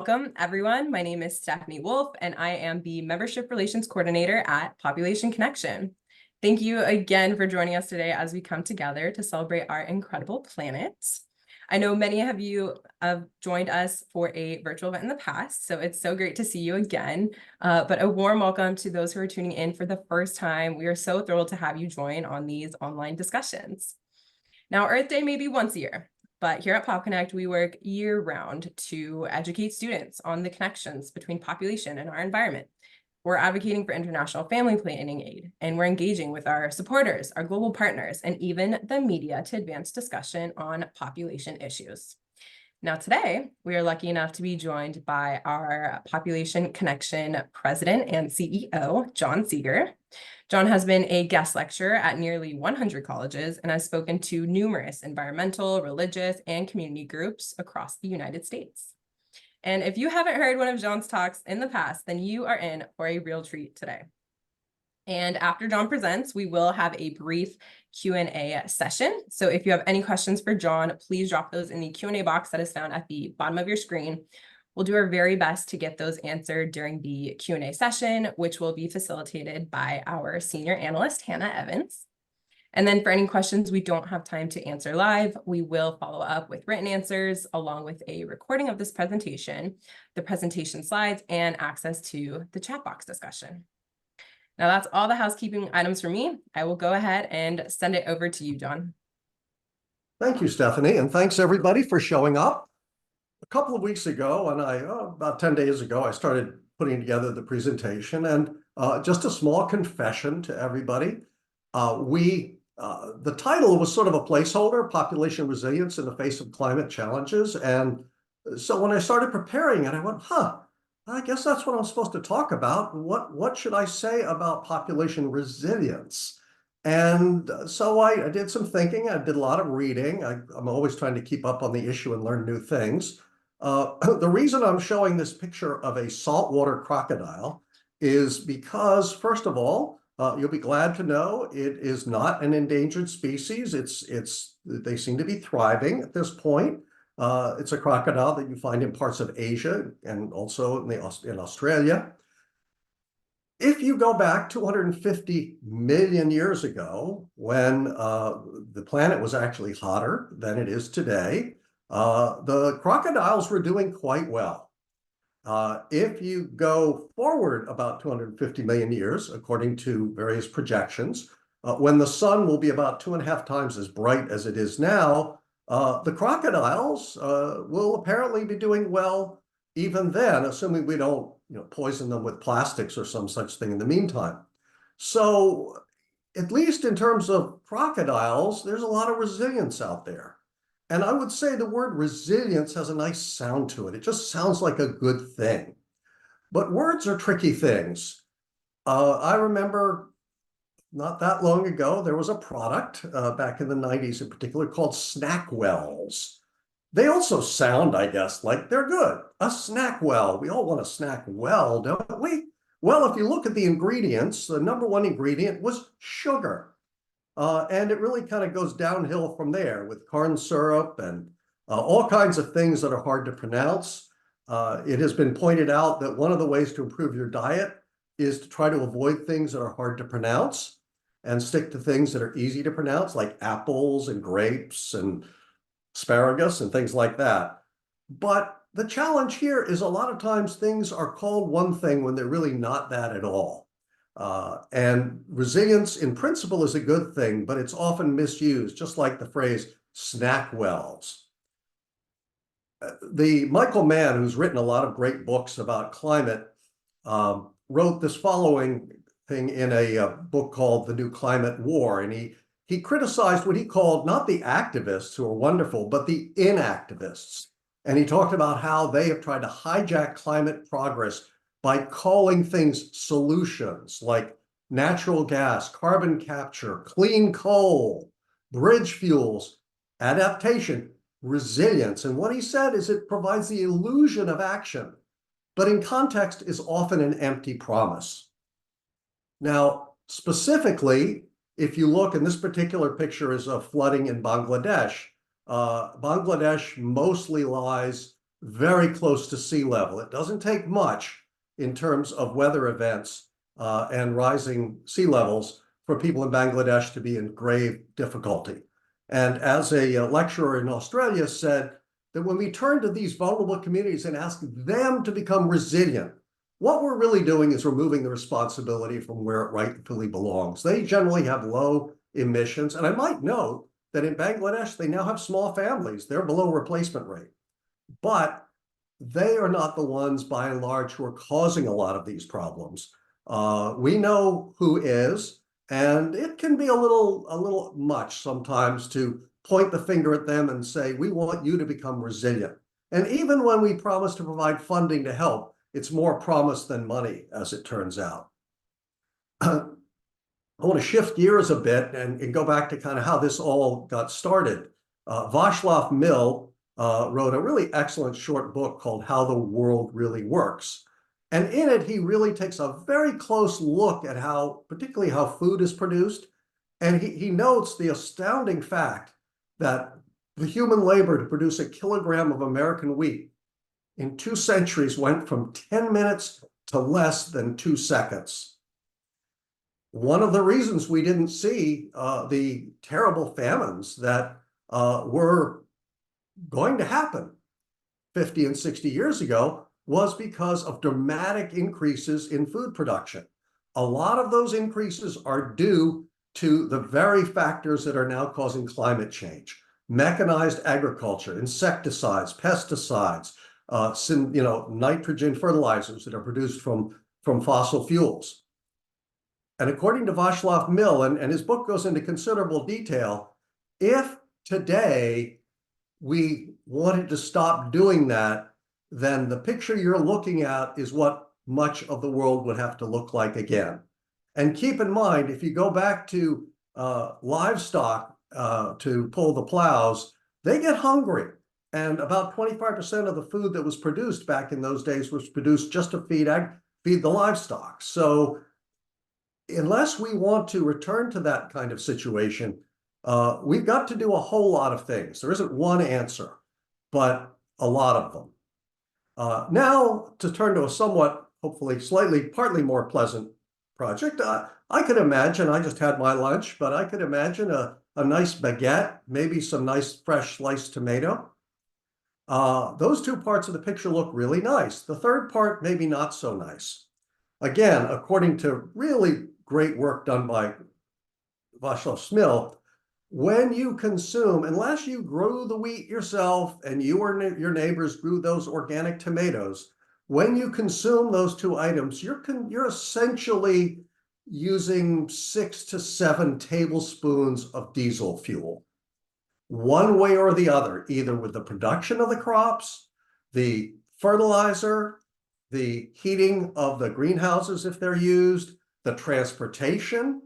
Welcome, everyone. My name is Stephanie Wolf, and I am the Membership Relations Coordinator at Population Connection. Thank you again for joining us today as we come together to celebrate our incredible planet. I know many of you have joined us for a virtual event in the past, so it's so great to see you again. But a warm welcome to those who are tuning in for the first time. We are so thrilled to have you join on these online discussions. Now, Earth Day may be once a year, but here at Pop Connect, we work year-round to educate students on the connections between population and our environment. We're advocating for international family planning aid, and we're engaging with our supporters, our global partners, and even the media to advance discussion on population issues. Now today, we are lucky enough to be joined by our Population Connection President and CEO, John Seeger. John has been a guest lecturer at nearly 100 colleges and has spoken to numerous environmental, religious, and community groups across the United States. And if you haven't heard one of John's talks in the past, then you are in for a real treat today. And after John presents, we will have a brief Q&A session. So if you have any questions for John, please drop those in the Q&A box that is found at the bottom of your screen. We'll do our very best to get those answered during the Q&A session, which will be facilitated by our senior analyst, Hannah Evans. And then for any questions we don't have time to answer live, we will follow up with written answers along with a recording of this presentation, the presentation slides, and access to the chat box discussion. Now that's all the housekeeping items for me. I will go ahead and send it over to you, John. Thank you, Stephanie, and thanks everybody for showing up. A couple of weeks ago, and about 10 days ago, I started putting together the presentation, and just a small confession to everybody. The title was sort of a placeholder, Population Resilience in the Face of Climate Challenges. And so when I started preparing it, I went, I guess that's what I'm supposed to talk about. What should I say about population resilience? And so I did some thinking. I did a lot of reading. I'm always trying to keep up on the issue and learn new things. The reason I'm showing this picture of a saltwater crocodile is because, first of all, you'll be glad to know it is not an endangered species. They seem to be thriving at this point. It's a crocodile that you find in parts of Asia and also in Australia. If you go back 250 million years ago, when the planet was actually hotter than it is today, the crocodiles were doing quite well. If you go forward about 250 million years, according to various projections, when the sun will be about 2.5 times as bright as it is now, the crocodiles will apparently be doing well even then, assuming we don't poison them with plastics or some such thing in the meantime. So at least in terms of crocodiles, there's a lot of resilience out there. And I would say the word resilience has a nice sound to it. It just sounds like a good thing. But words are tricky things. I remember not that long ago, there was a product back in the 90s in particular called Snackwells. They also sound, I guess, like they're good. A Snackwell. We all want a snack well, don't we? Well, if you look at the ingredients, the number one ingredient was sugar. And it really kind of goes downhill from there with corn syrup and all kinds of things that are hard to pronounce. It has been pointed out that one of the ways to improve your diet is to try to avoid things that are hard to pronounce and stick to things that are easy to pronounce, like apples and grapes and asparagus and things like that. But the challenge here is a lot of times things are called one thing when they're really not that at all. And resilience in principle is a good thing, but it's often misused, just like the phrase Snackwells. The Michael Mann, who's written a lot of great books about climate, wrote this following thing in a book called The New Climate War. And he criticized what he called not the activists, who are wonderful, but the inactivists. And he talked about how they have tried to hijack climate progress by calling things solutions like natural gas, carbon capture, clean coal, bridge fuels, adaptation, resilience. And what he said is it provides the illusion of action, but in context is often an empty promise. Now, specifically, if you look, and this particular picture is of flooding in Bangladesh. Bangladesh mostly lies very close to sea level. It doesn't take much in terms of weather events and rising sea levels for people in Bangladesh to be in grave difficulty. And as a lecturer in Australia said, that when we turn to these vulnerable communities and ask them to become resilient, what we're really doing is removing the responsibility from where it rightfully belongs. They generally have low emissions. And I might note that in Bangladesh, they now have small families. They're below replacement rate. But they are not the ones, by and large, who are causing a lot of these problems. We know who is, and it can be a little much sometimes to point the finger at them and say, we want you to become resilient. And even when we promise to provide funding to help, it's more promise than money, as it turns out. I want to shift gears a bit and go back to kind of how this all got started. Václav Mill wrote a really excellent short book called How the World Really Works. And in it, he really takes a very close look at particularly how food is produced. And he notes the astounding fact that the human labor to produce a kilogram of American wheat in 2 centuries went from 10 minutes to less than 2 seconds. One of the reasons we didn't see the terrible famines that were going to happen 50 and 60 years ago was because of dramatic increases in food production. A lot of those increases are due to the very factors that are now causing climate change: mechanized agriculture, insecticides, pesticides, nitrogen fertilizers that are produced from fossil fuels. And according to Václav Mill, and his book goes into considerable detail, if today we wanted to stop doing that, then the picture you're looking at is what much of the world would have to look like again. And keep in mind, if you go back to livestock to pull the plows, they get hungry. And about 25% of the food that was produced back in those days was produced just to feed the livestock. So unless we want to return to that kind of situation, we've got to do a whole lot of things. There isn't one answer, but a lot of them. Now, to turn to a somewhat, hopefully, partly more pleasant project, I could imagine, I just had my lunch, but I could imagine a nice baguette, maybe some nice fresh sliced tomato. Those 2 parts of the picture look really nice. The third part, maybe not so nice. Again, according to really great work done by Václav Mill, when you consume, unless you grew the wheat yourself and you or your neighbors grew those organic tomatoes, when you consume those 2 items, you're essentially using 6 to 7 tablespoons of diesel fuel, one way or the other, either with the production of the crops, the fertilizer, the heating of the greenhouses if they're used, the transportation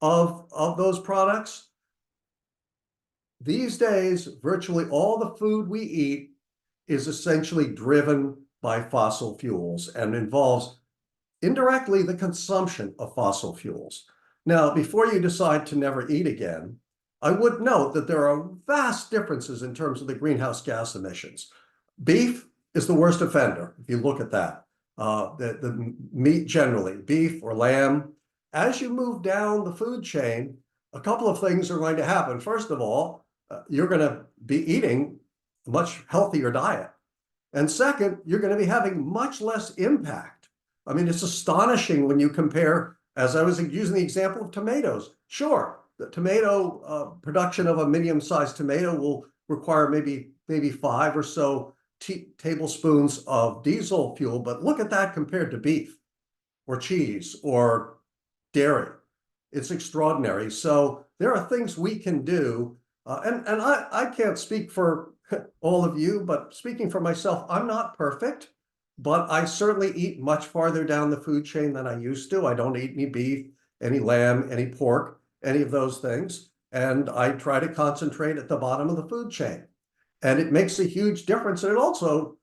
of those products. These days, virtually all the food we eat is essentially driven by fossil fuels and involves indirectly the consumption of fossil fuels. Now, before you decide to never eat again, I would note that there are vast differences in terms of the greenhouse gas emissions. Beef is the worst offender, if you look at that. The meat generally, beef or lamb. As you move down the food chain, a couple of things are going to happen. First of all, you're going to be eating a much healthier diet. And second, you're going to be having much less impact. I mean, it's astonishing when you compare, as I was using the example of tomatoes. Sure, the tomato production of a medium-sized tomato will require maybe 5 or so tablespoons of diesel fuel, but look at that compared to beef or cheese or dairy. It's extraordinary. So there are things we can do. And I can't speak for all of you, but speaking for myself, I'm not perfect, but I certainly eat much farther down the food chain than I used to. I don't eat any beef, any lamb, any pork, any of those things. And I try to concentrate at the bottom of the food chain. And it makes a huge difference. And it also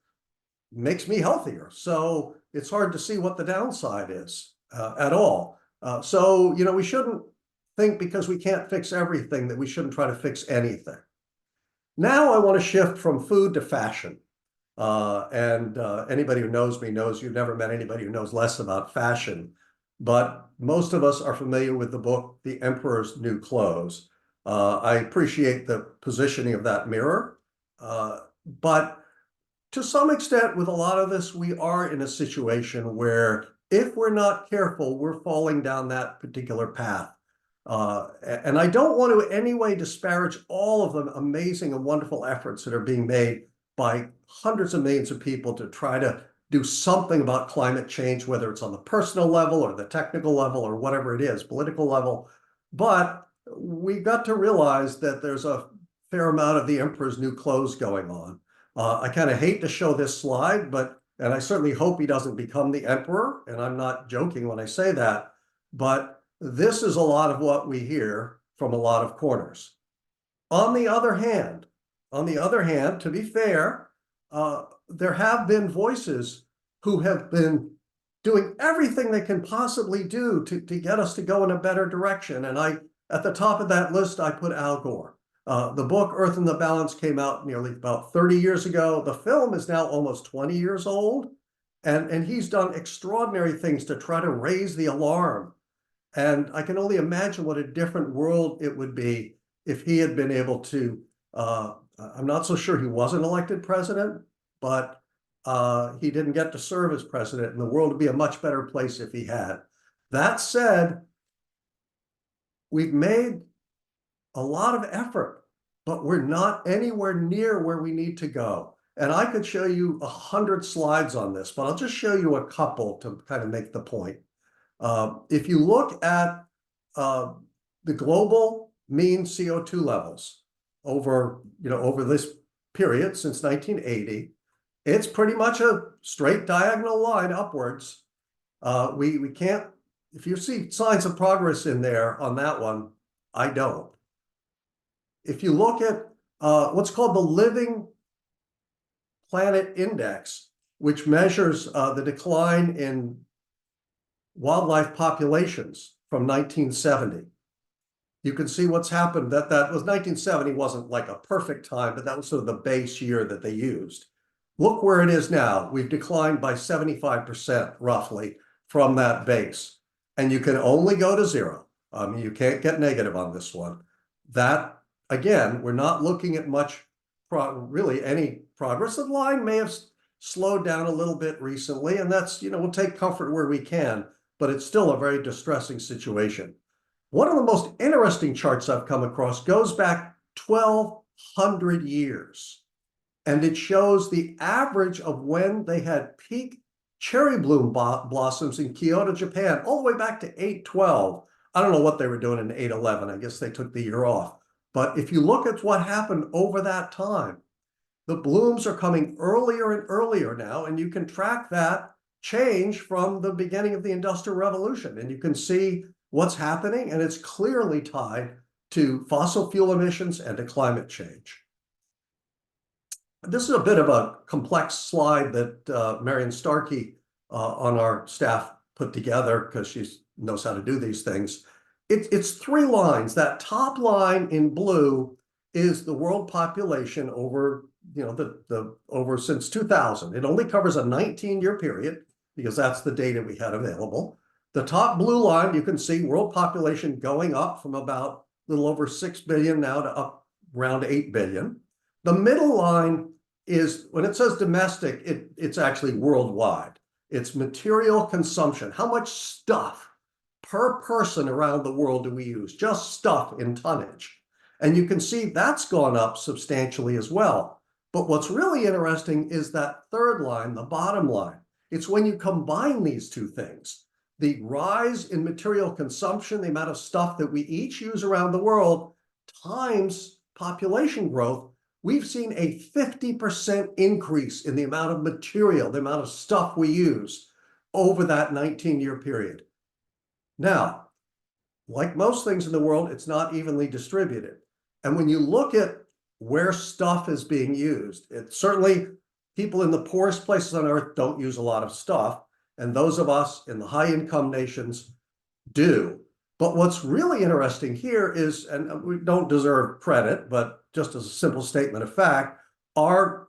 makes me healthier. So it's hard to see what the downside is at all. So, we shouldn't think because we can't fix everything that we shouldn't try to fix anything. Now I want to shift from food to fashion. Anybody who knows me knows you've never met anybody who knows less about fashion. But most of us are familiar with the book, The Emperor's New Clothes. I appreciate the positioning of that mirror. But to some extent, with a lot of this, we are in a situation where if we're not careful, we're falling down that particular path. And I don't want to in any way disparage all of the amazing and wonderful efforts that are being made by hundreds of millions of people to try to do something about climate change, whether it's on the personal level or the technical level or whatever it is, political level. But we got to realize that there's a fair amount of the emperor's new clothes going on. I kind of hate to show this slide, and I certainly hope he doesn't become the emperor, and I'm not joking when I say that, but this is a lot of what we hear from a lot of corners. On the other hand, to be fair, there have been voices who have been doing everything they can possibly do to get us to go in a better direction. And at the top of that list, I put Al Gore. The book Earth in the Balance came out nearly about 30 years ago. The film is now almost 20 years old. And he's done extraordinary things to try to raise the alarm. And I can only imagine what a different world it would be if he had been able to, I'm not so sure he wasn't elected president, but he didn't get to serve as president, and the world would be a much better place if he had. That said, we've made a lot of effort, but we're not anywhere near where we need to go. And I could show you 100 slides on this, but I'll just show you a couple to kind of make the point. If you look at the global mean CO2 levels over this period since 1980, it's pretty much a straight diagonal line upwards. We can't, if you see signs of progress in there on that one, I don't. If you look at what's called the Living Planet Index, which measures the decline in wildlife populations from 1970, you can see what's happened. That was 1970 wasn't like a perfect time, but that was sort of the base year that they used. Look where it is now. We've declined by 75% roughly from that base. And you can only go to zero. I mean, you can't get negative on this one. That, again, we're not looking at much, really any progress. The line may have slowed down a little bit recently, and that's, we'll take comfort where we can, but it's still a very distressing situation. One of the most interesting charts I've come across goes back 1,200 years, and it shows the average of when they had peak cherry bloom blossoms in Kyoto, Japan, all the way back to 812. I don't know what they were doing in 811. I guess they took the year off. But if you look at what happened over that time, the blooms are coming earlier and earlier now, and you can track that change from the beginning of the Industrial Revolution. And you can see what's happening, and it's clearly tied to fossil fuel emissions and to climate change. This is a bit of a complex slide that Marion Starkey on our staff put together because she knows how to do these things. It's three lines. That top line in blue is the world population over, over since 2000. It only covers a 19-year period because that's the data we had available. The top blue line, you can see world population going up from about a little over 6 billion now to up around 8 billion. The middle line is, when it says domestic, it's actually worldwide. It's material consumption. How much stuff per person around the world do we use? Just stuff in tonnage. And you can see that's gone up substantially as well. But what's really interesting is that third line, the bottom line. It's when you combine these two things, the rise in material consumption, the amount of stuff that we each use around the world, times population growth, we've seen a 50% increase in the amount of material, the amount of stuff we use over that 19-year period. Now, like most things in the world, it's not evenly distributed. And when you look at where stuff is being used, it's certainly people in the poorest places on earth don't use a lot of stuff. And those of us in the high-income nations do. But what's really interesting here is, and we don't deserve credit, but just as a simple statement of fact, our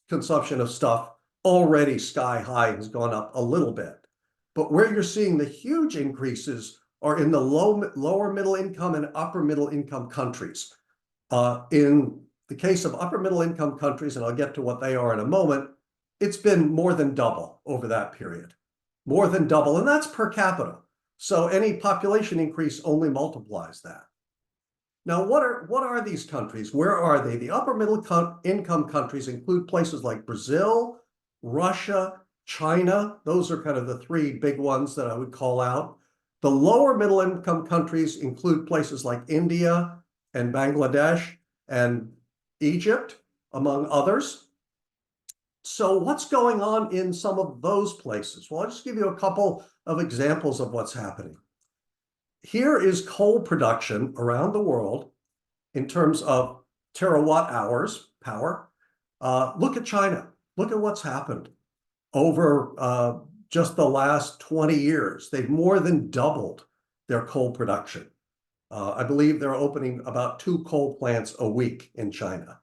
consumption of stuff already sky high has gone up a little bit. But where you're seeing the huge increases are in the lower middle income and upper middle income countries. In the case of upper middle income countries, and I'll get to what they are in a moment, it's been more than double over that period. More than double, and that's per capita. So any population increase only multiplies that. Now, what are these countries? Where are they? The upper middle income countries include places like Brazil, Russia, China. Those are kind of the three big ones that I would call out. The lower middle income countries include places like India and Bangladesh and Egypt, among others. So what's going on in some of those places? Well, I'll just give you a couple of examples of what's happening. Here is coal production around the world in terms of terawatt hours power. Look at China. Look at what's happened over just the last 20 years. They've more than doubled their coal production. I believe they're opening about 2 coal plants a week in China.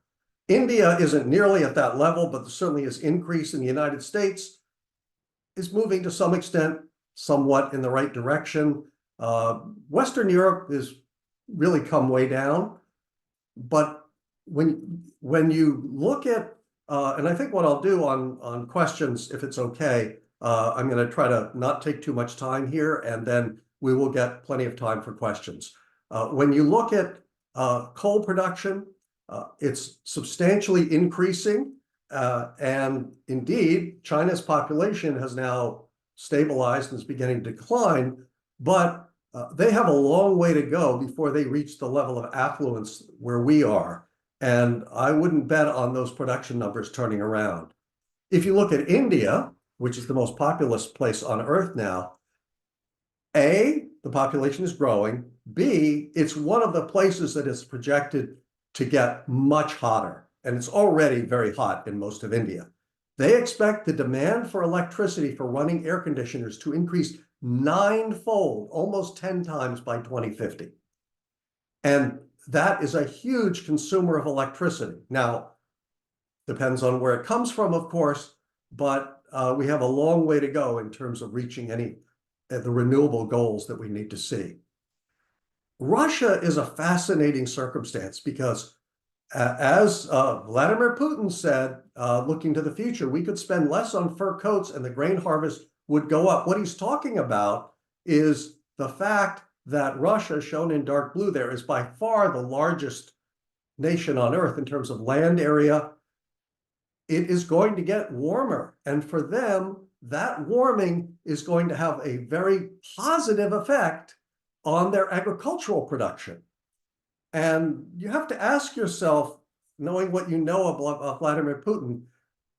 India isn't nearly at that level, but there certainly is increase in the United States is moving to some extent, somewhat in the right direction. Western Europe has really come way down. But when you look at, and I think what I'll do on questions, if it's okay, I'm going to try to not take too much time here, and then we will get plenty of time for questions. When you look at coal production, it's substantially increasing. And indeed, China's population has now stabilized and is beginning to decline, but they have a long way to go before they reach the level of affluence where we are. And I wouldn't bet on those production numbers turning around. If you look at India, which is the most populous place on earth now, A, the population is growing. B, it's one of the places that is projected to get much hotter. And it's already very hot in most of India. They expect the demand for electricity for running air conditioners to increase 9-fold, almost 10 times by 2050. And that is a huge consumer of electricity. Now, depends on where it comes from, of course, but we have a long way to go in terms of reaching any of the renewable goals that we need to see. Russia is a fascinating circumstance because as Vladimir Putin said, looking to the future, we could spend less on fur coats and the grain harvest would go up. What he's talking about is the fact that Russia, shown in dark blue there, is by far the largest nation on earth in terms of land area. It is going to get warmer. And for them, that warming is going to have a very positive effect on their agricultural production. And you have to ask yourself, knowing what you know about Vladimir Putin,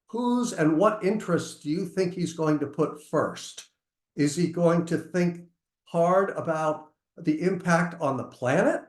whose and what interests do you think he's going to put first? Is he going to think hard about the impact on the planet?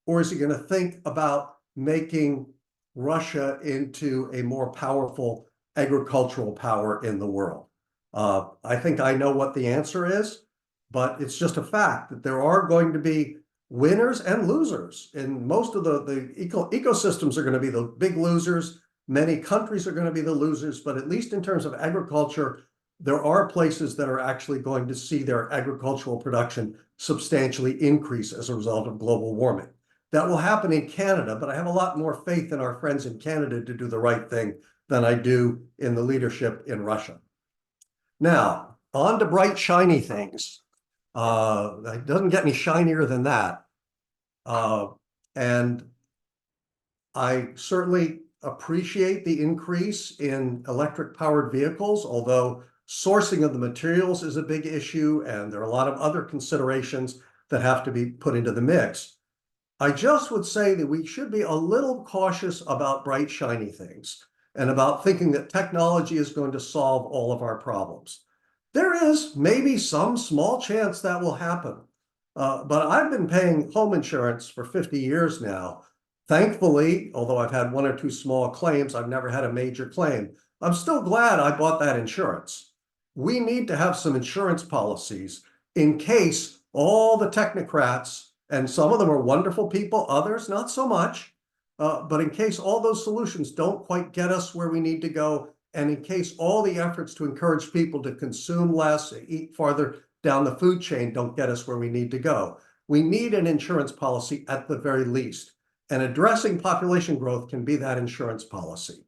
Or is he going to think about making Russia into a more powerful agricultural power in the world? I think I know what the answer is, but it's just a fact that there are going to be winners and losers. And most of the ecosystems are going to be the big losers. Many countries are going to be the losers, but at least in terms of agriculture, there are places that are actually going to see their agricultural production substantially increase as a result of global warming. That will happen in Canada, but I have a lot more faith in our friends in Canada to do the right thing than I do in the leadership in Russia. Now, on to bright, shiny things. It doesn't get any shinier than that. And I certainly appreciate the increase in electric-powered vehicles, although sourcing of the materials is a big issue, and there are a lot of other considerations that have to be put into the mix. I just would say that we should be a little cautious about bright, shiny things and about thinking that technology is going to solve all of our problems. There is maybe some small chance that will happen, but I've been paying home insurance for 50 years now. Thankfully, although I've had 1 or 2 small claims, I've never had a major claim. I'm still glad I bought that insurance. We need to have some insurance policies in case all the technocrats, and some of them are wonderful people, others not so much, But in case all those solutions don't quite get us where we need to go, and in case all the efforts to encourage people to consume less, eat farther down the food chain don't get us where we need to go, we need an insurance policy at the very least. And addressing population growth can be that insurance policy.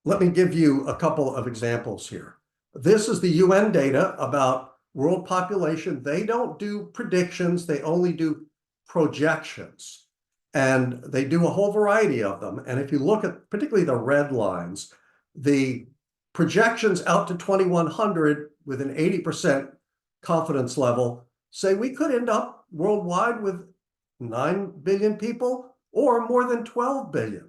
Let me give you a couple of examples here. This is the UN data about world population. They don't do predictions, they only do projections. And they do a whole variety of them. And if you look at particularly the red lines, the projections out to 2100 with an 80% confidence level say we could end up worldwide with 9 billion people or more than 12 billion.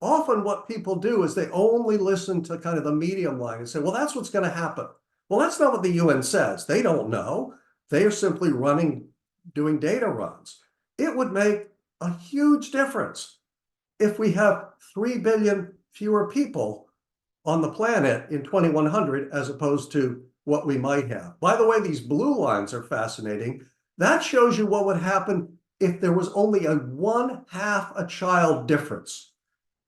Often what people do is they only listen to kind of the medium line and say, well, that's what's going to happen. Well, that's not what the UN says. They don't know. They are simply doing data runs. It would make a huge difference if we have 3 billion fewer people on the planet in 2100 as opposed to what we might have. By the way, these blue lines are fascinating. That shows you what would happen if there was only a 1/2 a child difference.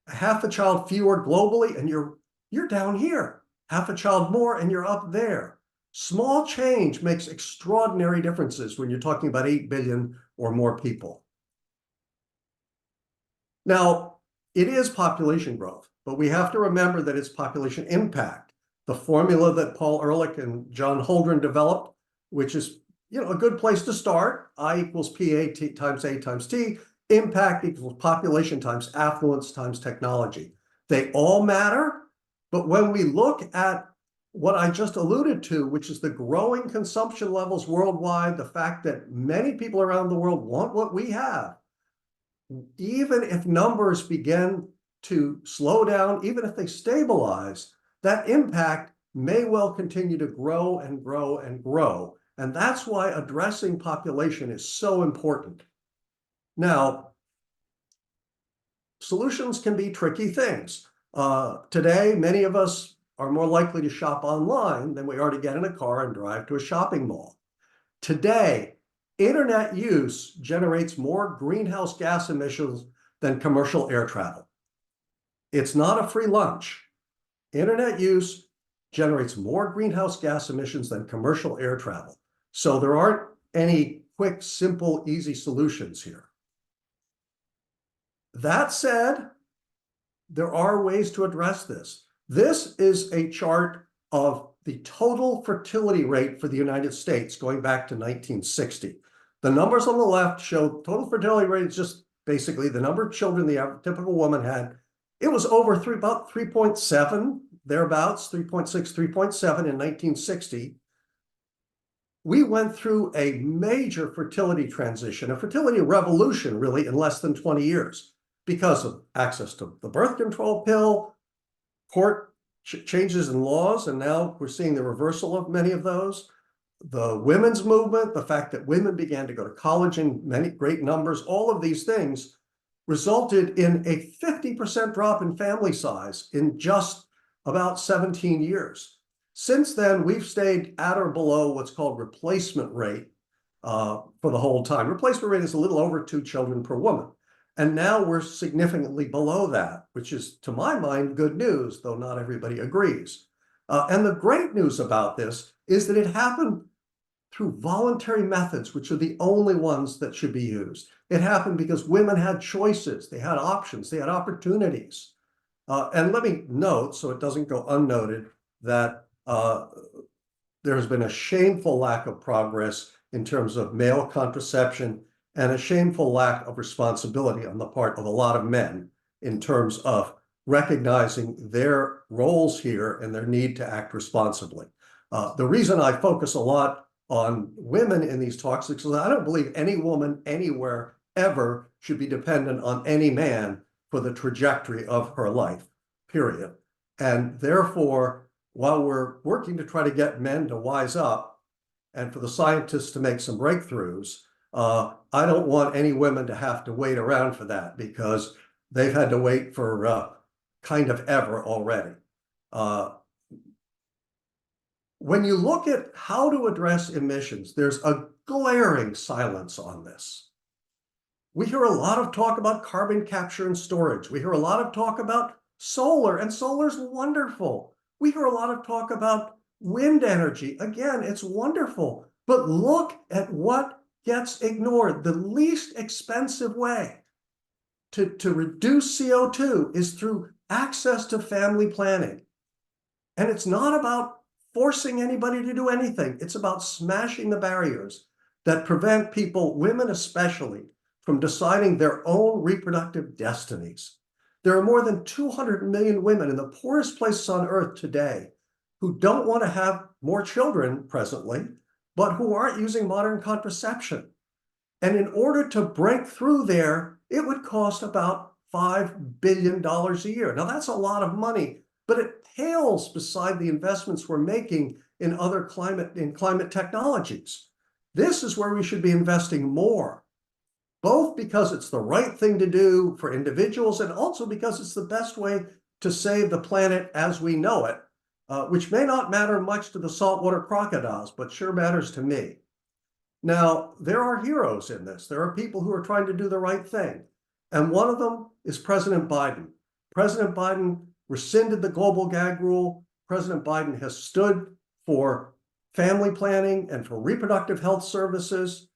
Half a child fewer globally, and you're down here. Half a child more, and you're up there. Small change makes extraordinary differences when you're talking about 8 billion or more people. Now, it is population growth, but we have to remember that it's population impact. The formula that Paul Ehrlich and John Holdren developed, which is a good place to start, I equals PA times A times T, impact equals population times affluence times technology. They all matter, but when we look at what I just alluded to, which is the growing consumption levels worldwide, the fact that many people around the world want what we have, even if numbers begin to slow down, even if they stabilize, that impact may well continue to grow and grow and grow. And that's why addressing population is so important. Now, solutions can be tricky things. Today, many of us are more likely to shop online than we are to get in a car and drive to a shopping mall. Today, internet use generates more greenhouse gas emissions than commercial air travel. It's not a free lunch. Internet use generates more greenhouse gas emissions than commercial air travel. So there aren't any quick, simple, easy solutions here. That said, there are ways to address this. This is a chart of the total fertility rate for the United States going back to 1960. The numbers on the left show total fertility rate is just basically the number of children the typical woman had. It was over about 3.7, thereabouts, 3.6, 3.7 in 1960. We went through a major fertility transition, a fertility revolution, really, in less than 20 years because of access to the birth control pill, court changes in laws, and now we're seeing the reversal of many of those. The women's movement, the fact that women began to go to college in many great numbers, all of these things resulted in a 50% drop in family size in just about 17 years. Since then, we've stayed at or below what's called replacement rate for the whole time. Replacement rate is a little over 2 children per woman. And now we're significantly below that, which is, to my mind, good news, though not everybody agrees. And the great news about this is that it happened through voluntary methods, which are the only ones that should be used. It happened because women had choices, they had options, they had opportunities. And let me note, so it doesn't go unnoted, that there has been a shameful lack of progress in terms of male contraception and a shameful lack of responsibility on the part of a lot of men in terms of recognizing their roles here and their need to act responsibly. The reason I focus a lot on women in these talks is because I don't believe any woman anywhere ever should be dependent on any man for the trajectory of her life, period. And therefore, while we're working to try to get men to wise up and for the scientists to make some breakthroughs, I don't want any women to have to wait around for that because they've had to wait for kind of ever already. When you look at how to address emissions, there's a glaring silence on this. We hear a lot of talk about carbon capture and storage. We hear a lot of talk about solar, and solar's wonderful. We hear a lot of talk about wind energy. Again, it's wonderful. But look at what gets ignored. The least expensive way to reduce CO2 is through access to family planning. And it's not about forcing anybody to do anything. It's about smashing the barriers that prevent people, women especially, from deciding their own reproductive destinies. There are more than 200 million women in the poorest places on earth today who don't want to have more children presently, but who aren't using modern contraception. And in order to break through there, it would cost about $5 billion a year. Now, that's a lot of money, but it pales beside the investments we're making in other climate technologies. This is where we should be investing more, both because it's the right thing to do for individuals and also because it's the best way to save the planet as we know it, which may not matter much to the saltwater crocodiles, but sure matters to me. Now, there are heroes in this. There are people who are trying to do the right thing. And one of them is President Biden. President Biden rescinded the global gag rule. President Biden has stood for family planning and for reproductive health services,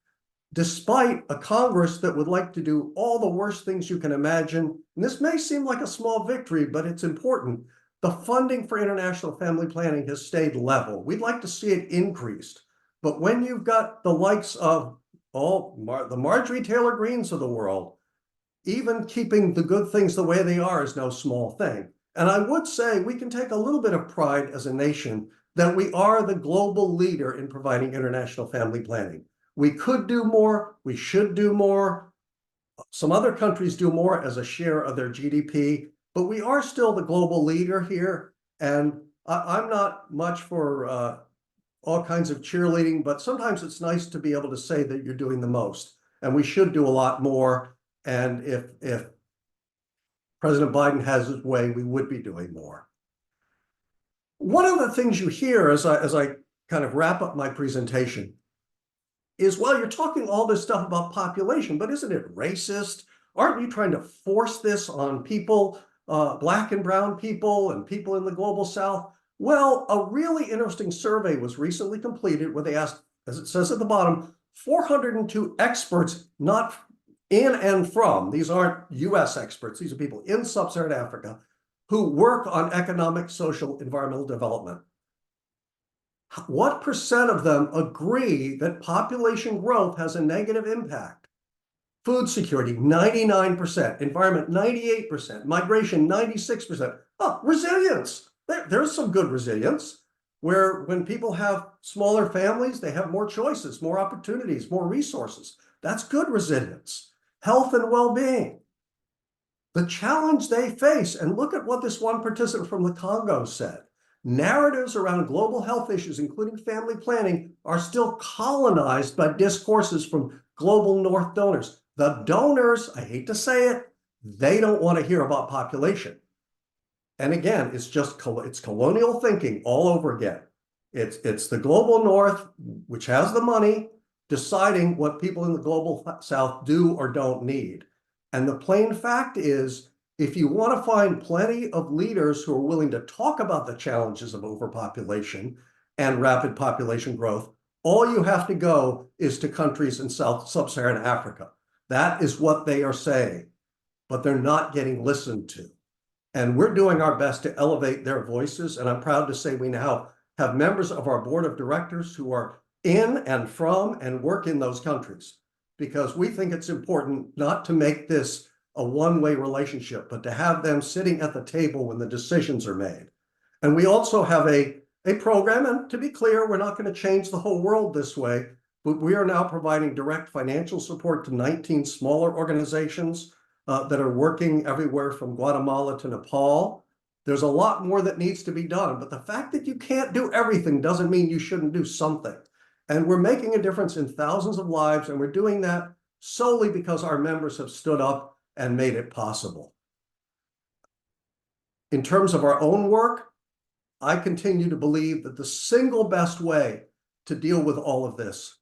despite a Congress that would like to do all the worst things you can imagine. And this may seem like a small victory, but it's important. The funding for international family planning has stayed level. We'd like to see it increased. But when you've got the likes of the Marjorie Taylor Greens of the world, even keeping the good things the way they are is no small thing. And I would say we can take a little bit of pride as a nation that we are the global leader in providing international family planning. We could do more. We should do more. Some other countries do more as a share of their GDP, but we are still the global leader here. And I'm not much for all kinds of cheerleading, but sometimes it's nice to be able to say that you're doing the most. And we should do a lot more. And if President Biden has his way, we would be doing more. One of the things you hear as I kind of wrap up my presentation is, well, you're talking all this stuff about population, but isn't it racist? Aren't you trying to force this on people, Black and brown people and people in the global South? Well, a really interesting survey was recently completed where they asked, as it says at the bottom, 402 experts, not in and from, these aren't US experts, these are people in sub-Saharan Africa who work on economic, social, environmental development. What percent of them agree that population growth has a negative impact? Food security, 99%, environment, 98%, migration, 96%. Oh, resilience. There's some good resilience where when people have smaller families, they have more choices, more opportunities, more resources. That's good resilience. Health and well-being. The challenge they face, and look at what this one participant from the Congo said. Narratives around global health issues, including family planning, are still colonized by discourses from global North donors. The donors, I hate to say it, they don't want to hear about population. And again, it's colonial thinking all over again. It's the global North, which has the money, deciding what people in the global South do or don't need. And the plain fact is, if you want to find plenty of leaders who are willing to talk about the challenges of overpopulation and rapid population growth, all you have to go is to countries in sub-Saharan Africa. That is what they are saying, but they're not getting listened to. And we're doing our best to elevate their voices. And I'm proud to say we now have members of our board of directors who are in and from and work in those countries, because we think it's important not to make this a one-way relationship, but to have them sitting at the table when the decisions are made. And we also have a program, and to be clear, we're not going to change the whole world this way, but we are now providing direct financial support to 19 smaller organizations that are working everywhere from Guatemala to Nepal. There's a lot more that needs to be done, but the fact that you can't do everything doesn't mean you shouldn't do something. And we're making a difference in thousands of lives, and we're doing that solely because our members have stood up and made it possible. In terms of our own work, I continue to believe that the single best way to deal with all of this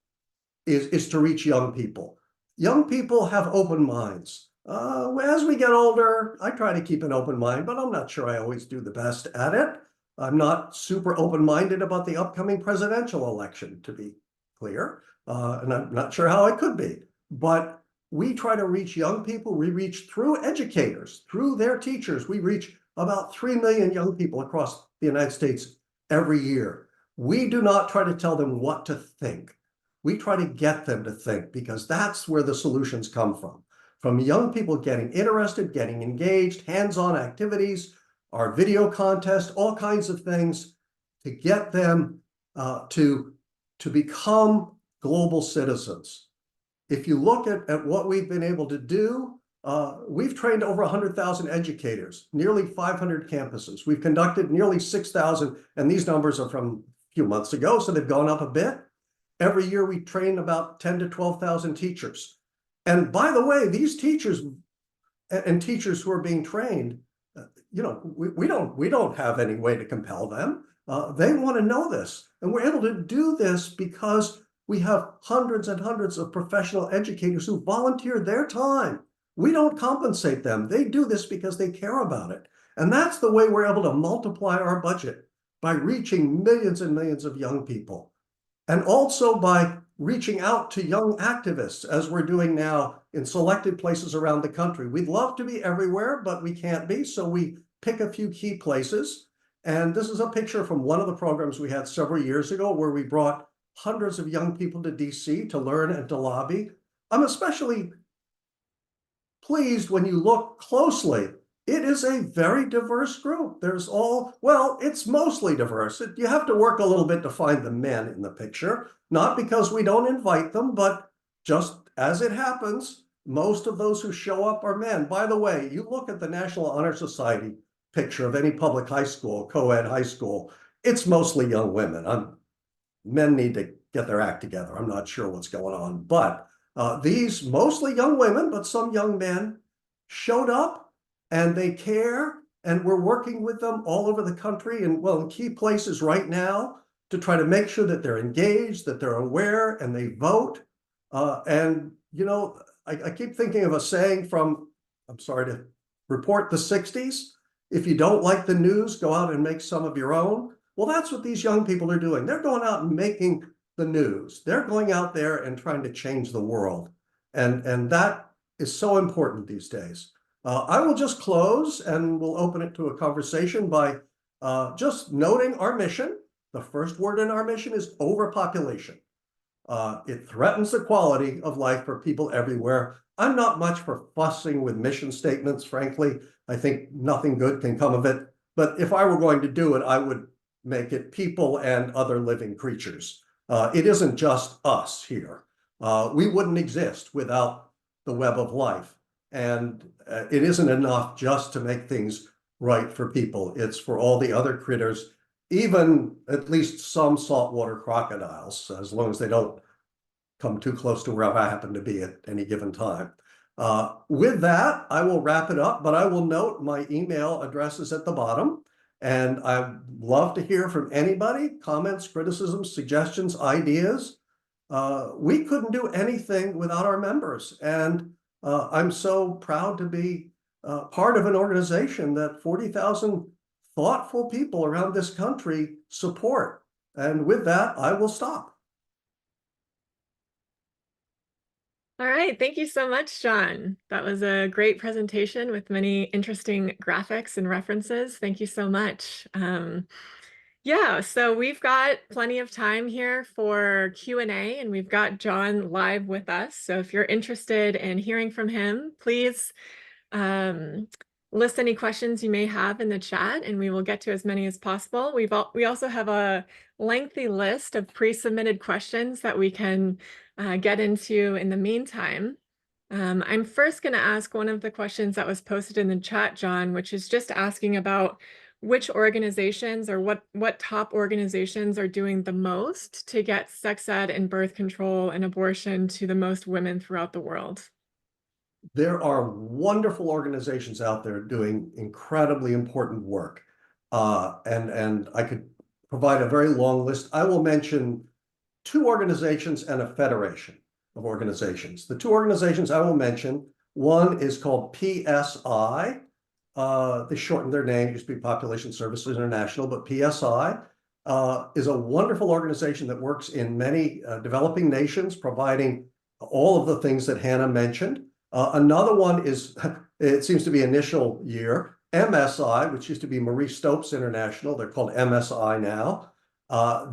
is to reach young people. young people have open minds. As we get older, I try to keep an open mind, but I'm not sure I always do the best at it. I'm not super open-minded about the upcoming presidential election, to be clear, and I'm not sure how I could be. But we try to reach young people. We reach through educators, through their teachers. We reach about 3 million young people across the United States every year. We do not try to tell them what to think. We try to get them to think, because that's where the solutions come from young people getting interested, getting engaged, hands-on activities, our video contest, all kinds of things to get them to become global citizens. If you look at what we've been able to do, we've trained over 100,000 educators, nearly 500 campuses. We've conducted nearly 6,000, and these numbers are from a few months ago, so they've gone up a bit. Every year we train about 10 to 12,000 teachers. And by the way, these teachers and teachers who are being trained, we don't have any way to compel them. They want to know this. And we're able to do this because we have hundreds and hundreds of professional educators who volunteer their time. We don't compensate them. They do this because they care about it. And that's the way we're able to multiply our budget, by reaching millions and millions of young people. And also by reaching out to young activists, as we're doing now in selected places around the country. We'd love to be everywhere, but we can't be, so we pick a few key places. And this is a picture from one of the programs we had several years ago, where we brought hundreds of young people to DC to learn and to lobby. I'm especially pleased when you look closely. It is a very diverse group. It's mostly diverse. You have to work a little bit to find the men in the picture, not because we don't invite them, but just as it happens, most of those who show up are men. By the way, you look at the National Honor Society picture of any public high school, co-ed high school, it's mostly young women. Men need to get their act together. I'm not sure what's going on, but these mostly young women, but some young men showed up, and they care, and we're working with them all over the country and, in key places right now to try to make sure that they're engaged, that they're aware, and they vote. I keep thinking of a saying from, I'm sorry to report, the 60s. If you don't like the news, go out and make some of your own. Well, that's what these young people are doing. They're going out and making the news. They're going out there and trying to change the world. And that is so important these days. I will just close, and we'll open it to a conversation by just noting our mission. The first word in our mission is overpopulation. It threatens the quality of life for people everywhere. I'm not much for fussing with mission statements, frankly. I think nothing good can come of it. But if I were going to do it, I would make it people and other living creatures. It isn't just us here. We wouldn't exist without the web of life. And it isn't enough just to make things right for people. It's for all the other critters, even at least some saltwater crocodiles, as long as they don't come too close to where I happen to be at any given time. With that, I will wrap it up, but I will note my email address is at the bottom. And I'd love to hear from anybody, comments, criticisms, suggestions, ideas. We couldn't do anything without our members. And I'm so proud to be part of an organization that 40,000 thoughtful people around this country support. And with that, I will stop. All right, thank you so much, John. That was a great presentation with many interesting graphics and references. Thank you so much. Yeah, so we've got plenty of time here for Q&A, and we've got John live with us. So if you're interested in hearing from him, please list any questions you may have in the chat, and we will get to as many as possible. We also have a lengthy list of pre-submitted questions that we can get into in the meantime. I'm first going to ask one of the questions that was posted in the chat, John, which is just asking about which organizations or what top organizations are doing the most to get sex ed and birth control and abortion to the most women throughout the world. There are wonderful organizations out there doing incredibly important work. And I could provide a very long list. I will mention 2 organizations and a federation. of organizations. The two organizations I will mention, one is called PSI. They shortened their name, used to be Population Services International, but PSI is a wonderful organization that works in many developing nations, providing all of the things that Hannah mentioned. Another one is, it seems to be initial year, MSI, which used to be Marie Stopes International. They're called MSI now.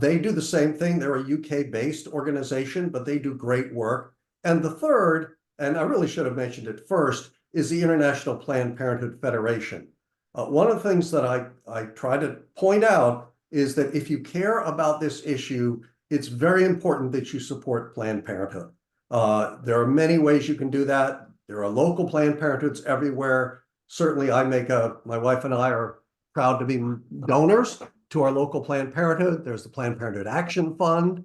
They do the same thing. They're a UK-based organization, but they do great work. And the third, and I really should have mentioned it first, is the International Planned Parenthood Federation. One of the things that I try to point out is that if you care about this issue, it's very important that you support Planned Parenthood. There are many ways you can do that. There are local Planned Parenthoods everywhere. Certainly, my wife and I are proud to be donors to our local Planned Parenthood. There's the Planned Parenthood Action Fund,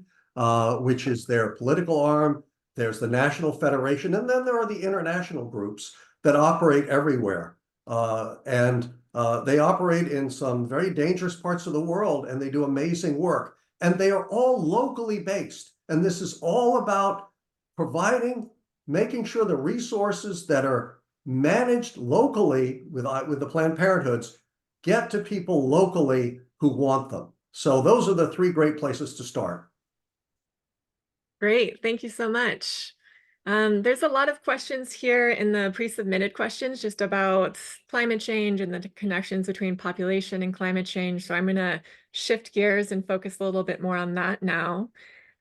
which is their political arm. There's the National Federation, and then there are the international groups that operate everywhere. They operate in some very dangerous parts of the world, and they do amazing work. And they are all locally based. And this is all about making sure the resources that are managed locally with the Planned Parenthoods get to people locally who want them. So those are the three great places to start. Great, thank you so much. There's a lot of questions here in the pre-submitted questions just about climate change and the connections between population and climate change. So I'm going to shift gears and focus a little bit more on that now.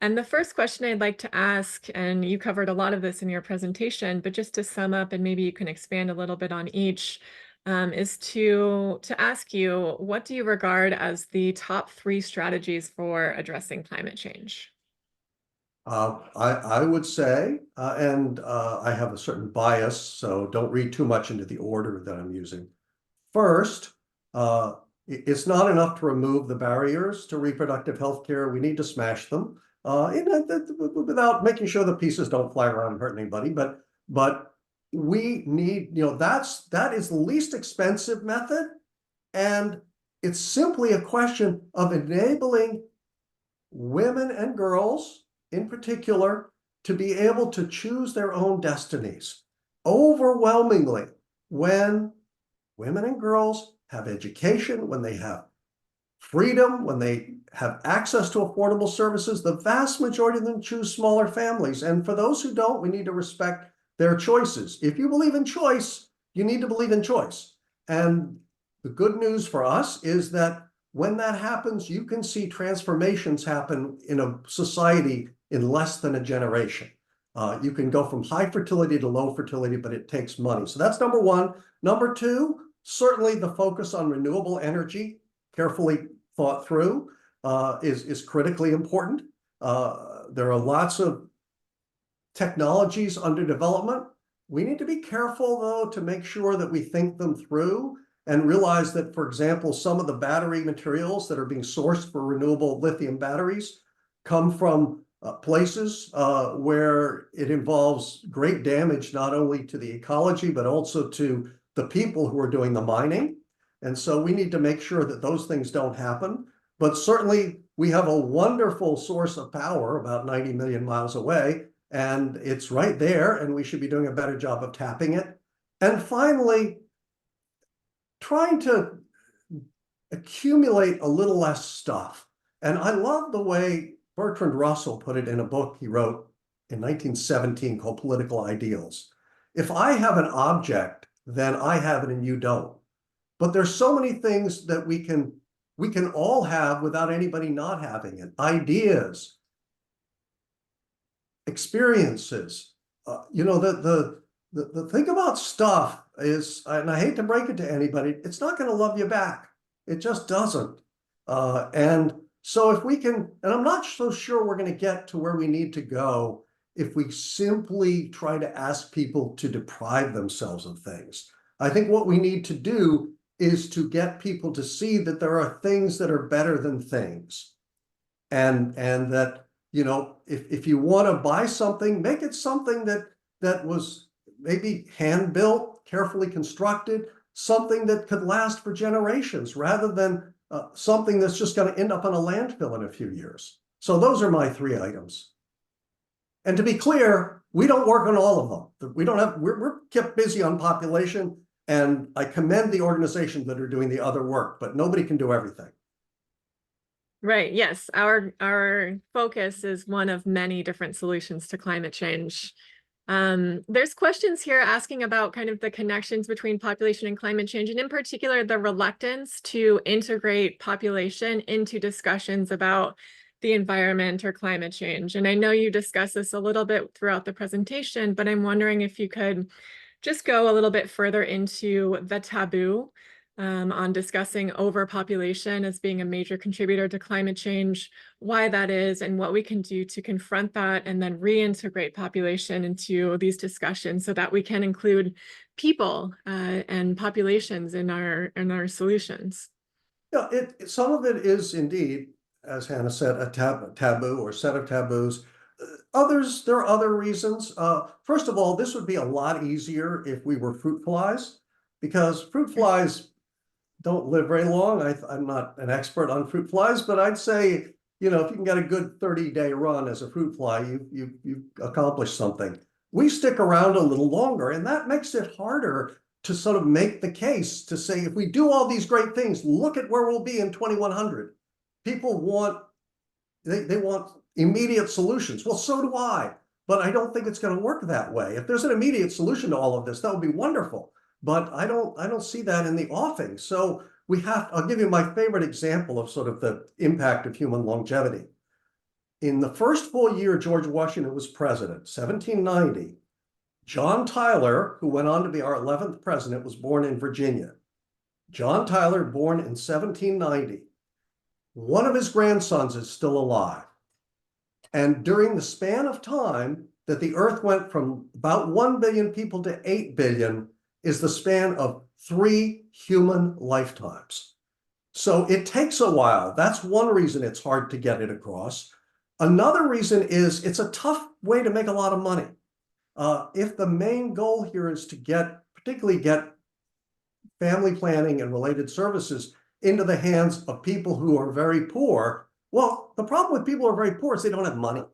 And the first question I'd like to ask, and you covered a lot of this in your presentation, but just to sum up, and maybe you can expand a little bit on each, is to ask you, what do you regard as the top 3 strategies for addressing climate change? I would say, and I have a certain bias, so don't read too much into the order that I'm using. First, it's not enough to remove the barriers to reproductive health care. We need to smash them without making sure the pieces don't fly around and hurt anybody. But we need, that is the least expensive method. And it's simply a question of enabling women and girls in particular to be able to choose their own destinies. Overwhelmingly, when women and girls have education, when they have freedom, when they have access to affordable services, the vast majority of them choose smaller families. And for those who don't, we need to respect their choices. If you believe in choice, you need to believe in choice. And the good news for us is that when that happens, you can see transformations happen in a society in less than a generation. You can go from high fertility to low fertility, but it takes money. So that's number one. Number two, certainly the focus on renewable energy, carefully thought through, is critically important. There are lots of technologies under development. We need to be careful, though, to make sure that we think them through and realize that, for example, some of the battery materials that are being sourced for renewable lithium batteries come from places where it involves great damage, not only to the ecology, but also to the people who are doing the mining. And so we need to make sure that those things don't happen. But certainly we have a wonderful source of power about 90 million miles away, and it's right there, and we should be doing a better job of tapping it. And finally, trying to accumulate a little less stuff. And I love the way Bertrand Russell put it in a book he wrote in 1917 called Political Ideals. If I have an object, then I have it and you don't. But there's so many things that we can all have without anybody not having it. Ideas, experiences. The thing about stuff is, and I hate to break it to anybody, it's not going to love you back. It just doesn't. And so if we can, and I'm not so sure we're going to get to where we need to go if we simply try to ask people to deprive themselves of things. I think what we need to do is to get people to see that there are things that are better than things. And that, if you want to buy something, make it something that was maybe hand-built, carefully constructed, something that could last for generations, rather than something that's just going to end up in a landfill in a few years. So those are my 3 items. And to be clear, we don't work on all of them. We don't have, we're kept busy on population, and I commend the organizations that are doing the other work, but nobody can do everything. Right. Yes. Our focus is one of many different solutions to climate change. There's questions here asking about kind of the connections between population and climate change, and in particular, the reluctance to integrate population into discussions about the environment or climate change. And I know you discussed this a little bit throughout the presentation, but I'm wondering if you could just go a little bit further into the taboo on discussing overpopulation as being a major contributor to climate change, why that is, and what we can do to confront that, and then reintegrate population into these discussions so that we can include people and populations in our solutions. Yeah, some of it is indeed, as Hannah said, a taboo or set of taboos. There are other reasons. First of all, this would be a lot easier if we were fruit flies, because fruit flies don't live very long. I'm not an expert on fruit flies, but I'd say, you know, if you can get a good 30-day run as a fruit fly, you've accomplished something. We stick around a little longer, and that makes it harder to sort of make the case to say, if we do all these great things, look at where we'll be in 2100. People want, they want immediate solutions. Well, so do I, but I don't think it's going to work that way. If there's an immediate solution to all of this, that would be wonderful. But I don't see that in the offing. So I'll give you my favorite example of sort of the impact of human longevity. In the first full year George Washington was president, 1790, John Tyler, who went on to be our 11th president, was born in Virginia. John Tyler, born in 1790. One of his grandsons is still alive. And during the span of time that the Earth went from about 1 billion people to 8 billion, is the span of 3 human lifetimes. So it takes a while. That's one reason it's hard to get it across. Another reason is it's a tough way to make a lot of money. If the main goal here is to particularly get family planning and related services into the hands of people who are very poor, well, the problem with people who are very poor is they don't have money.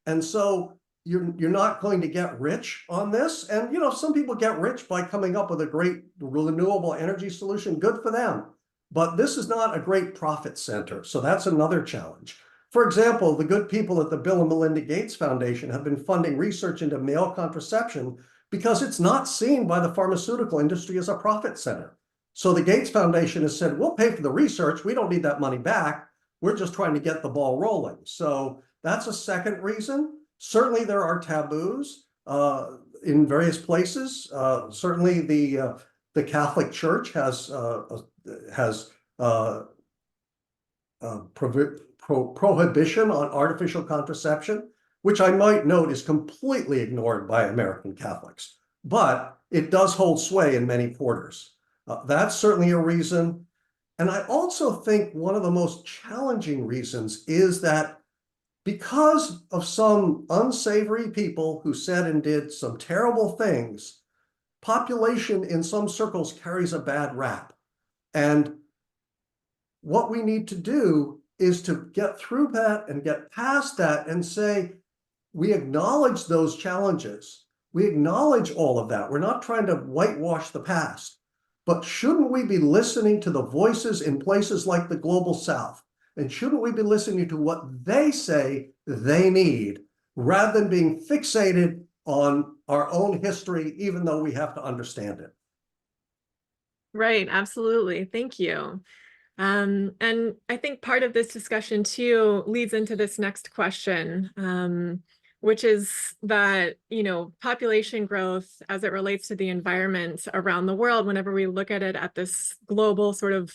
And so you're not going to get rich on this. And, you know, some people get rich by coming up with a great renewable energy solution. Good for them. But this is not a great profit center. So that's another challenge. For example, the good people at the Bill and Melinda Gates Foundation have been funding research into male contraception because it's not seen by the pharmaceutical industry as a profit center. So the Gates Foundation has said, we'll pay for the research. We don't need that money back. We're just trying to get the ball rolling. So that's a second reason. Certainly there are taboos in various places. Certainly the Catholic Church has prohibition on artificial contraception, which I might note is completely ignored by American Catholics, but it does hold sway in many quarters. That's certainly a reason. And I also think one of the most challenging reasons is that because of some unsavory people who said and did some terrible things, population in some circles carries a bad rap. And what we need to do is to get through that and get past that and say, we acknowledge those challenges. We acknowledge all of that. We're not trying to whitewash the past, but shouldn't we be listening to the voices in places like the Global South? And shouldn't we be listening to what they say they need rather than being fixated on our own history, even though we have to understand it? Right, absolutely. Thank you. And I think part of this discussion too leads into this next question, which is that, you know, population growth as it relates to the environment around the world, whenever we look at it at this global sort of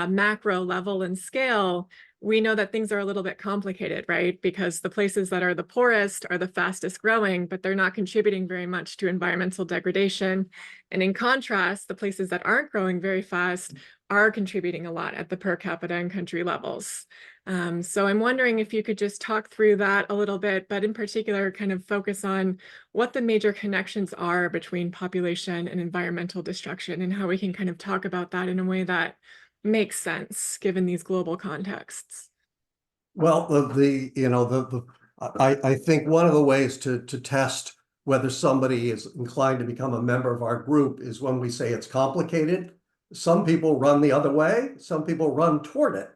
macro level and scale, we know that things are a little bit complicated, right? Because the places that are the poorest are the fastest growing, but they're not contributing very much to environmental degradation. And in contrast, the places that aren't growing very fast are contributing a lot at the per capita and country levels. So I'm wondering if you could just talk through that a little bit, but in particular, kind of focus on what the major connections are between population and environmental destruction and how we can kind of talk about that in a way that makes sense given these global contexts. Well, I think one of the ways to test whether somebody is inclined to become a member of our group is when we say it's complicated. Some people run the other way, some people run toward it.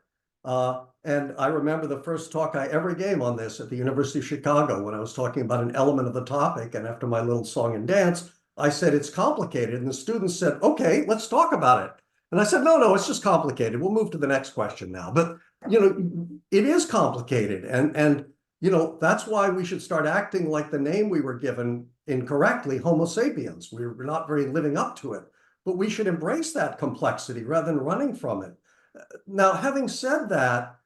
And I remember the first talk I ever gave on this at the University of Chicago when I was talking about an element of the topic. And after my little song and dance, I said, it's complicated. And the students said, okay, let's talk about it. And I said, no, it's just complicated. We'll move to the next question now. But, it is complicated. And that's why we should start acting like the name we were given incorrectly, Homo sapiens. We're not very living up to it. But we should embrace that complexity rather than running from it. Now, having said that,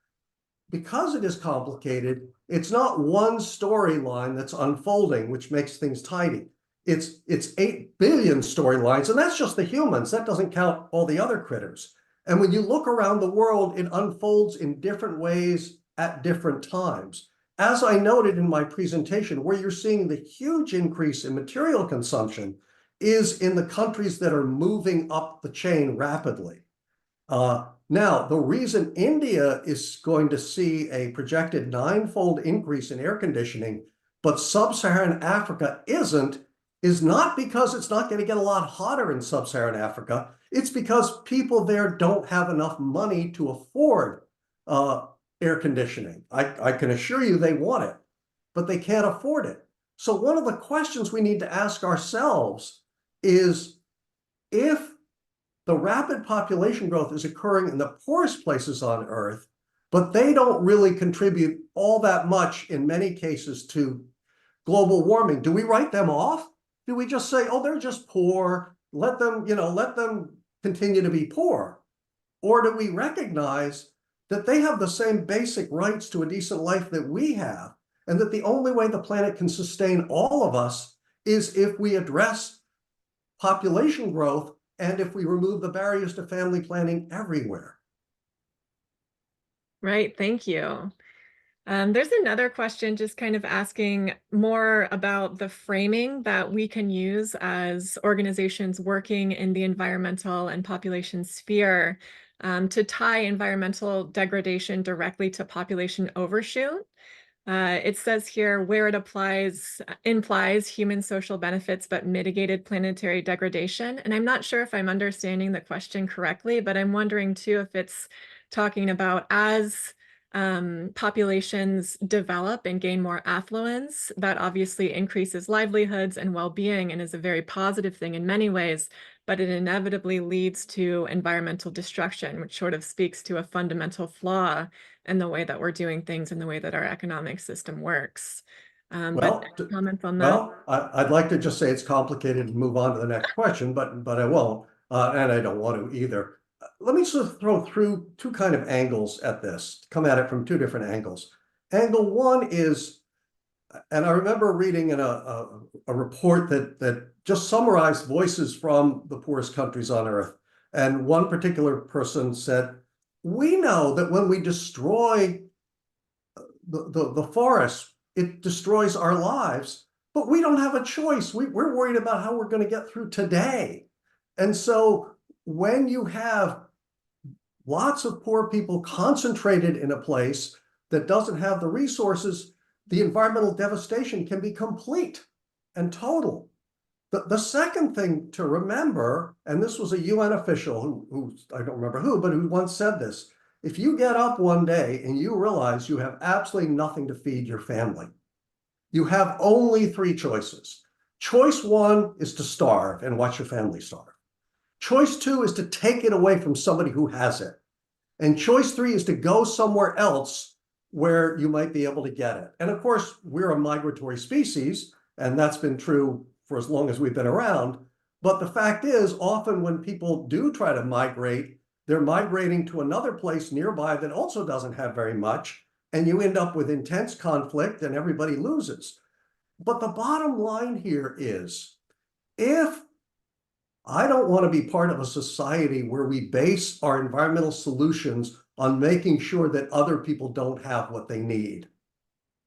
because it is complicated, it's not one storyline that's unfolding, which makes things tidy. It's 8 billion storylines, and that's just the humans. That doesn't count all the other critters. And when you look around the world, it unfolds in different ways at different times. As I noted in my presentation, where you're seeing the huge increase in material consumption is in the countries that are moving up the chain rapidly. Now, the reason India is going to see a projected 9-fold increase in air conditioning, but sub-Saharan Africa isn't, is not because it's not going to get a lot hotter in sub-Saharan Africa. It's because people there don't have enough money to afford air conditioning. I can assure you they want it, but they can't afford it. So one of the questions we need to ask ourselves is, if the rapid population growth is occurring in the poorest places on Earth, but they don't really contribute all that much in many cases to global warming, do we write them off? Do we just say, oh, they're just poor, let them continue to be poor? Or do we recognize that they have the same basic rights to a decent life that we have, and that the only way the planet can sustain all of us is if we address population growth and if we remove the barriers to family planning everywhere? Right, thank you. There's another question just kind of asking more about the framing that we can use as organizations working in the environmental and population sphere to tie environmental degradation directly to population overshoot. It says here where it implies human social benefits, but mitigated planetary degradation. And I'm not sure if I'm understanding the question correctly, but I'm wondering too if it's talking about as populations develop and gain more affluence, that obviously increases livelihoods and well-being and is a very positive thing in many ways, but it inevitably leads to environmental destruction, which sort of speaks to a fundamental flaw in the way that we're doing things and the way that our economic system works. But comments on that? Well, I'd like to just say it's complicated and move on to the next question, but I won't, and I don't want to either. Let me sort of throw through two kind of angles at this, come at it from two different angles. Angle one is, and I remember reading in a report that just summarized voices from the poorest countries on Earth. And one particular person said, we know that when we destroy the forests, it destroys our lives, but we don't have a choice. We're worried about how we're going to get through today. And so when you have lots of poor people concentrated in a place that doesn't have the resources, the environmental devastation can be complete and total. The second thing to remember, and this was a UN official who I don't remember who, but who once said this: if you get up one day and you realize you have absolutely nothing to feed your family, you have only 3 choices. Choice 1 is to starve and watch your family starve. Choice 2 is to take it away from somebody who has it. And choice 3 is to go somewhere else where you might be able to get it. And of course, we're a migratory species, and that's been true for as long as we've been around. But the fact is, often when people do try to migrate, they're migrating to another place nearby that also doesn't have very much, and you end up with intense conflict and everybody loses. But the bottom line here is, if I don't want to be part of a society where we base our environmental solutions on making sure that other people don't have what they need.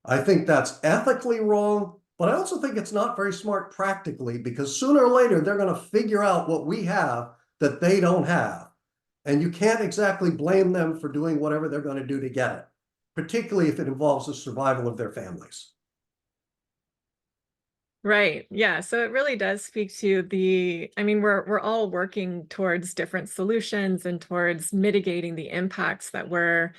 I think that's ethically wrong, but I also think it's not very smart practically, because sooner or later they're going to figure out what we have that they don't have. And you can't exactly blame them for doing whatever they're going to do to get it. particularly if it involves the survival of their families. Right. Yeah. So it really does speak to I mean, we're all working towards different solutions and towards mitigating the impacts that we're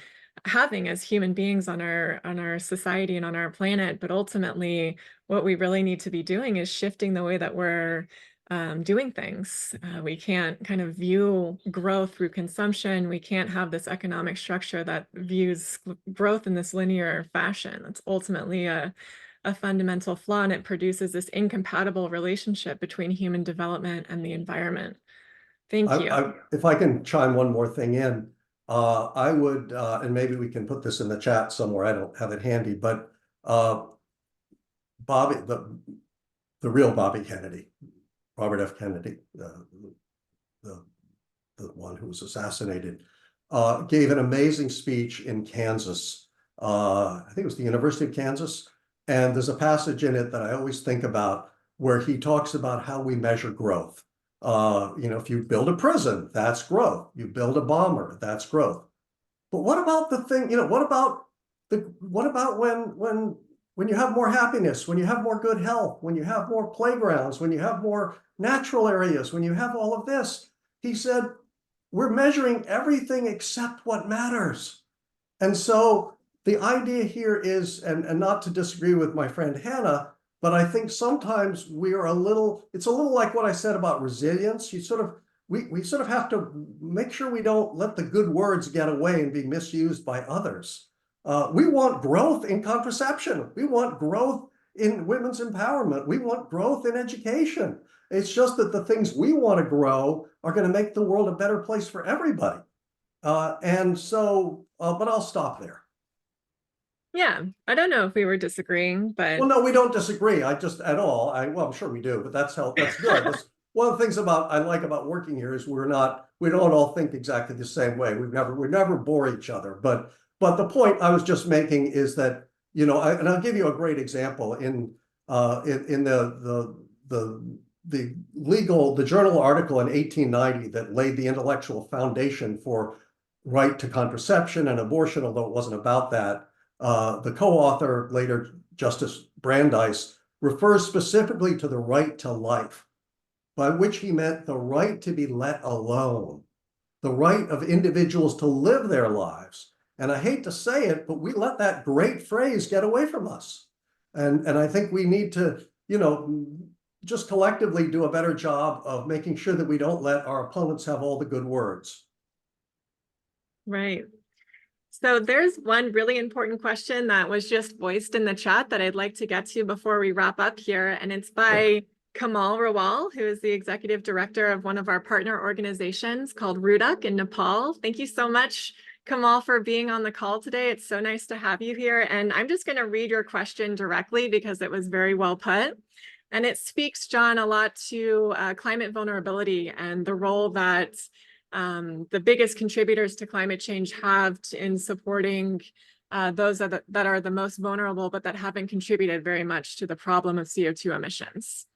having as human beings on our society and on our planet. But ultimately, what we really need to be doing is shifting the way that we're doing things. We can't kind of view growth through consumption. We can't have this economic structure that views growth in this linear fashion. It's ultimately a fundamental flaw, and it produces this incompatible relationship between human development and the environment. Thank you. If I can chime one more thing in, I would, and maybe we can put this in the chat somewhere, I don't have it handy, but Bobby, the real Bobby Kennedy, Robert F. Kennedy, the one who was assassinated, gave an amazing speech in Kansas. I think it was the University of Kansas. And there's a passage in it that I always think about where he talks about how we measure growth. If you build a prison, that's growth. You build a bomber, that's growth. But what about the thing, what about when you have more happiness, when you have more good health, when you have more playgrounds, when you have more natural areas, when you have all of this? He said, we're measuring everything except what matters. And so the idea here is, and not to disagree with my friend Hannah, but I think sometimes it's a little like what I said about resilience. We sort of have to make sure we don't let the good words get away and be misused by others. We want growth in contraception. We want growth in women's empowerment. We want growth in education. It's just that the things we want to grow are going to make the world a better place for everybody. But I'll stop there. Yeah, I don't know if we were disagreeing, but Well, no, we don't disagree. I'm sure we do, but that's good. That's one of the things I like about working here is we don't all think exactly the same way. We never bore each other. But the point I was just making is that, and I'll give you a great example in the journal article in 1890 that laid the intellectual foundation for right to contraception and abortion, although it wasn't about that. The co-author, later Justice Brandeis, refers specifically to the right to life, by which he meant the right to be let alone, the right of individuals to live their lives. And I hate to say it, but we let that great phrase get away from us. And I think we need to, just collectively do a better job of making sure that we don't let our opponents have all the good words. right. So there's one really important question that was just voiced in the chat that I'd like to get to before we wrap up here. And it's by Kamal Rawal, who is the executive director of one of our partner organizations called RUDUC in Nepal. Thank you so much, Kamal, for being on the call today. It's so nice to have you here. And I'm just going to read your question directly because it was very well put. And it speaks, John, a lot to climate vulnerability and the role that the biggest contributors to climate change have in supporting those that are the most vulnerable, but that haven't contributed very much to the problem of CO2 emissions.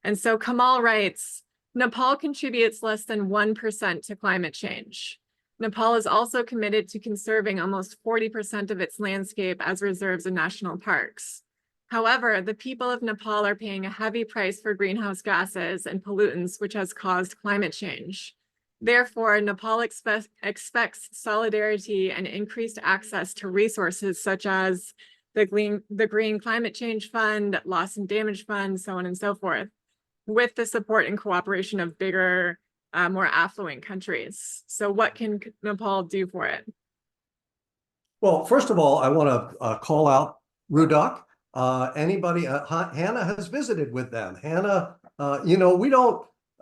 And so Kamal writes, Nepal contributes less than 1% to climate change. Nepal is also committed to conserving almost 40% of its landscape as reserves and national parks. However, the people of Nepal are paying a heavy price for greenhouse gases and pollutants, which has caused climate change. Therefore, Nepal expects solidarity and increased access to resources such as the Green Climate Change Fund, Loss and Damage Fund, so on and so forth, with the support and cooperation of bigger, more affluent countries. So what can Nepal do for it? Well, first of all, I want to call out RUDUC. Anybody, Hannah has visited with them. Hannah,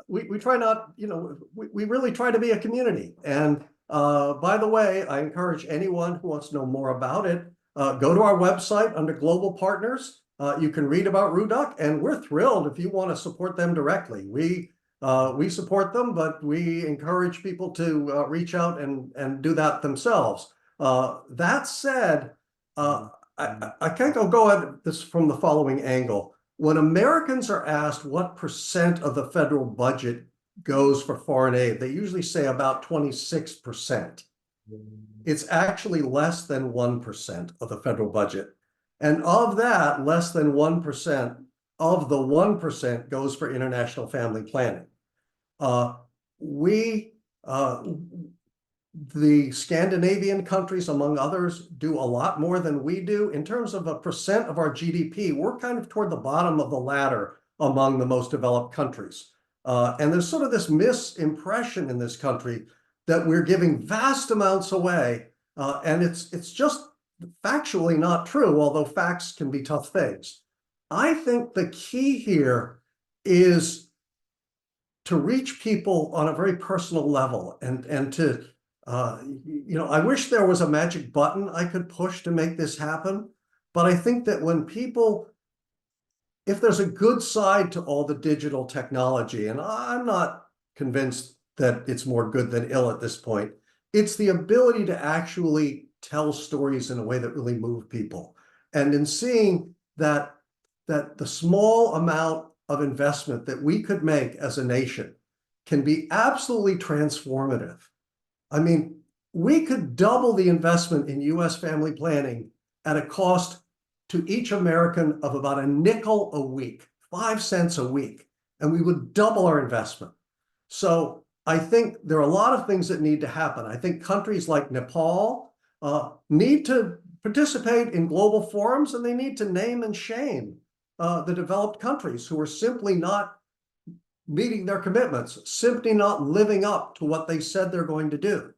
we try not, we really try to be a community. And by the way, I encourage anyone who wants to know more about it, go to our website under Global Partners. You can read about RUDUC, and we're thrilled if you want to support them directly. We support them, but we encourage people to reach out and do that themselves. That said, I think I'll go at this from the following angle. When Americans are asked what % of the federal budget goes for foreign aid, they usually say about 26%. it's actually less than 1% of the federal budget. And of that, less than 1% of the 1% goes for international family planning. The Scandinavian countries, among others, do a lot more than we do. In terms of a percent of our GDP, we're kind of toward the bottom of the ladder among the most developed countries. And there's sort of this misimpression in this country that we're giving vast amounts away. And it's just factually not true, although facts can be tough things. I think the key here is to reach people on a very personal level and to, I wish there was a magic button I could push to make this happen. But I think that when people, if there's a good side to all the digital technology, and I'm not convinced that it's more good than ill at this point, it's the ability to actually tell stories in a way that really move people. And in seeing that the small amount of investment that we could make as a nation can be absolutely transformative. I mean, we could double the investment in US family planning at a cost to each American of about a nickel a week, 5 cents a week, and we would double our investment. So I think there are a lot of things that need to happen. I think countries like Nepal need to participate in global forums, and they need to name and shame the developed countries who are simply not meeting their commitments, simply not living up to what they said they're going to do.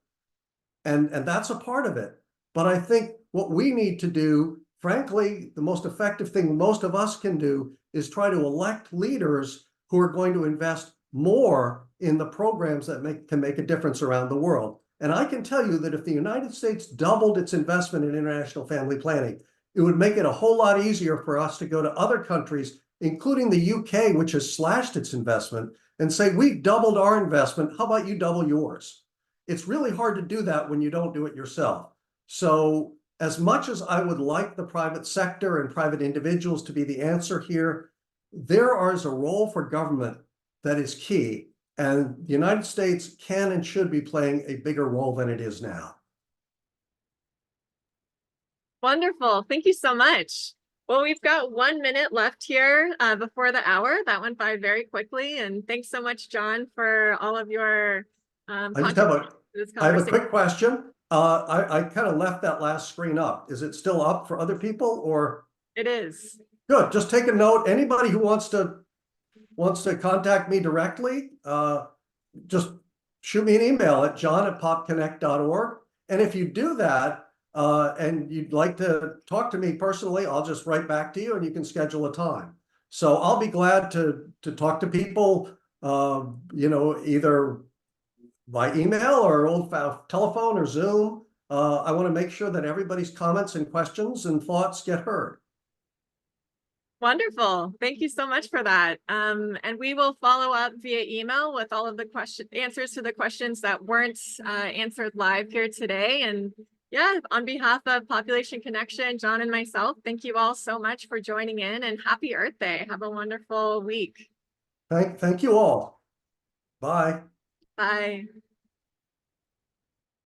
And that's a part of it. But I think what we need to do, frankly, the most effective thing most of us can do is try to elect leaders who are going to invest more in the programs that can make a difference around the world. And I can tell you that if the United States doubled its investment in international family planning, it would make it a whole lot easier for us to go to other countries, including the UK, which has slashed its investment, and say, we've doubled our investment. How about you double yours? It's really hard to do that when you don't do it yourself. So as much as I would like the private sector and private individuals to be the answer here, there is a role for government that is key. And the United States can and should be playing a bigger role than it is now. Wonderful. Thank you so much. Well, we've got 1 minute left here before the hour. That went by very quickly. And thanks so much, John, for all of your I have a quick question. I kind of left that last screen up. Is it still up for other people, or? It is. Good. Just take a note. Anybody who wants to contact me directly, just shoot me an email at john@popconnect.org. And if you do that, and you'd like to talk to me personally, I'll just write back to you and you can schedule a time. So I'll be glad to talk to people, either by email or old telephone or Zoom. I want to make sure that everybody's comments and questions and thoughts get heard. Wonderful. Thank you so much for that. And we will follow up via email with all of the answers to the questions that weren't answered live here today. And yeah, on behalf of Population Connection, John and myself, thank you all so much for joining in, and happy Earth Day. Have a wonderful week. Thank you all. Bye. Bye.